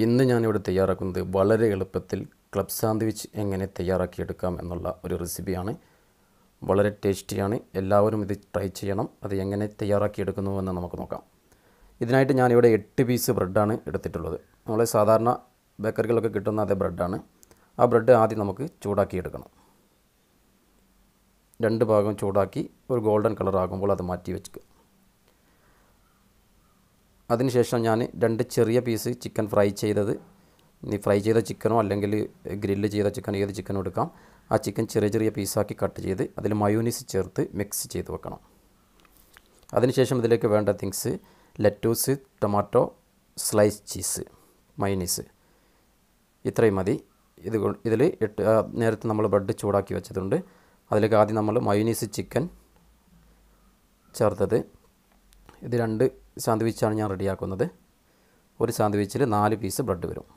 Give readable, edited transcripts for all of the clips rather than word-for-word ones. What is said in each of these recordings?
ഇന്ന് ഞാനിവിടെ തയ്യാറാക്കുന്നത് വളരെ എളുപ്പത്തിൽ ക്ലബ് സാൻഡ്വിച്ച് എങ്ങനെ തയ്യാറാക്കിയെടുക്കാം എന്നുള്ള ഒരു റെസിപ്പിയാണ്. വളരെ ടേസ്റ്റിയാണ്. എല്ലാവരും ഇത് ട്രൈ ചെയ്യണം. അത് എങ്ങനെ തയ്യാറാക്കിയെടുക്കുന്നുവെന്ന് നമുക്ക് നോക്കാം. ഇതിനായിട്ട് ഞാനിവിടെ 8 പീസ് ബ്രെഡാണ് എടുത്തിട്ടുള്ളത്. നമ്മളെ സാധാരണ ബേക്കറികളൊക്കെ കിട്ടുന്ന അതേ ബ്രെഡാണ്. ആ ബ്രെഡ് ആദ്യം നമുക്ക് ചൂടാക്കിയെടുക്കണം. 2 ഭാഗം ചൂടാക്കി ഒരു ഗോൾഡൻ കളർ ആകുമ്പോൾ അത് മാറ്റി വെക്കുക. അതിനുശേഷം ഞാൻ 2 ചെറിയ പീസ് ചിക്കൻ ഫ്രൈ ചെയ്തത്, ഫ്രൈ ചെയ്ത ചിക്കനോ അല്ലെങ്കിൽ ഗ്രില്ല് ചെയ്ത ചിക്കൻ ഏത് ചിക്കനും എടുക്കാം. ആ ചിക്കൻ ചെറിയ ചെറിയ പീസാക്കി കട്ട് ചെയ്ത് അതിൽ മയോനീസ് ചേർത്ത് മിക്സ് ചെയ്ത് വെക്കണം. അതിനുശേഷം ഇതിലേക്ക് വേണ്ട things lettuce, tomato, slice cheese, mayonnaise ഇത്രയും മതി. ഇതിൽ നേരത്തെ നമ്മൾ ബ്രെഡ് ചൂടാക്കി വെച്ചതുണ്ട്. അതിലേക്ക് ആദ്യം നമ്മൾ മയോനീസ് ചിക്കൻ ചേർത്തത്. ഇത് 2 സാൻഡ്വിച്ചാണ് ഞാൻ റെഡിയാക്കുന്നത്. ഒരു സാൻഡ്വിച്ചിൽ 4 പീസ് ബ്രെഡ് വരും.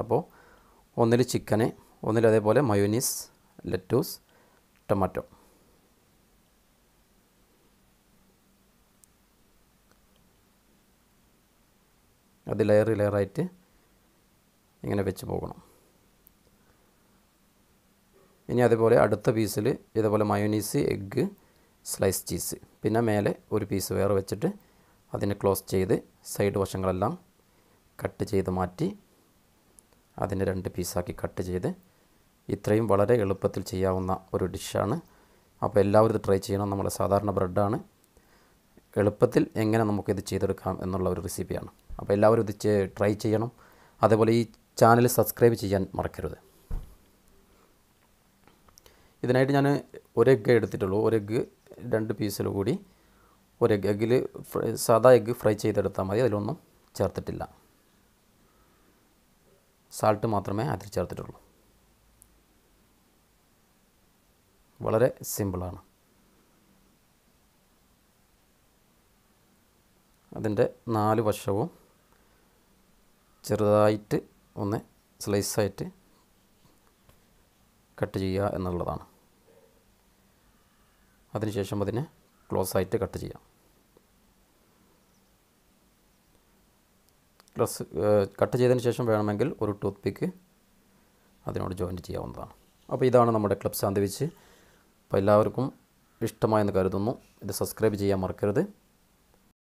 അപ്പോൾ ഒന്നിൽ ചിക്കന്, ഒന്നിൽ അതേപോലെ മയോനീസ്, ലെറ്റൂസ്, ടൊമാറ്റോ. അത് ലെയറായിട്ട് ഇങ്ങനെ വെച്ച് പോകണം. ഇനി അതേപോലെ അടുത്ത പീസിൽ ഇതേപോലെ മയോനീസ്, എഗ്ഗ്, സ്ലൈസ് ചീസ്, പിന്നെ മേലെ ഒരു പീസ് വേറെ വെച്ചിട്ട് അതിനെ ക്ലോസ് ചെയ്ത് സൈഡ് വശങ്ങളെല്ലാം കട്ട് ചെയ്ത് മാറ്റി അതിനെ 2 പീസാക്കി കട്ട് ചെയ്ത്, ഇത്രയും വളരെ എളുപ്പത്തിൽ ചെയ്യാവുന്ന ഒരു ഡിഷാണ്. അപ്പോൾ എല്ലാവരും ഇത് ട്രൈ ചെയ്യണം. നമ്മുടെ സാധാരണ ബ്രെഡാണ്. എളുപ്പത്തിൽ എങ്ങനെ നമുക്കിത് ചെയ്തെടുക്കാം എന്നുള്ള ഒരു റെസിപ്പിയാണ്. അപ്പോൾ എല്ലാവരും ഇത് ട്രൈ ചെയ്യണം. അതേപോലെ ഈ ചാനൽ സബ്സ്ക്രൈബ് ചെയ്യാൻ മറക്കരുത്. ഇതിനായിട്ട് ഞാൻ ഒരു എഗ്ഗ് എടുത്തിട്ടുള്ളൂ. ഒരു എഗ്ഗ് 2 പീസിൽ കൂടി ഒരു എഗ്ഗിൽ സാദാ എഗ്ഗ് ഫ്രൈ ചെയ്തെടുത്താൽ മതി. അതിലൊന്നും ചേർത്തിട്ടില്ല. സാൾട്ട് മാത്രമേ അതിൽ ചേർത്തിട്ടുള്ളൂ. വളരെ സിമ്പിളാണ്. അതിൻ്റെ 4 വശവും ചെറുതായിട്ട് ഒന്ന് സ്ലൈസായിട്ട് കട്ട് ചെയ്യുക എന്നുള്ളതാണ്. അതിനുശേഷം അതിനെ ക്ലോസ് ആയിട്ട് കട്ട് ചെയ്യാം. കട്ട് ചെയ്തതിന് ശേഷം വേണമെങ്കിൽ ഒരു ടൂത്ത് പിക്ക് അതിനോട് ജോയിൻറ്റ് ചെയ്യാവുന്നതാണ്. അപ്പോൾ ഇതാണ് നമ്മുടെ ക്ലബ് സാൻഡ്വിച്ച്. അപ്പോൾ എല്ലാവർക്കും ഇഷ്ടമായെന്ന് കരുതുന്നു. ഇത് സബ്സ്ക്രൈബ് ചെയ്യാൻ മറക്കരുത്.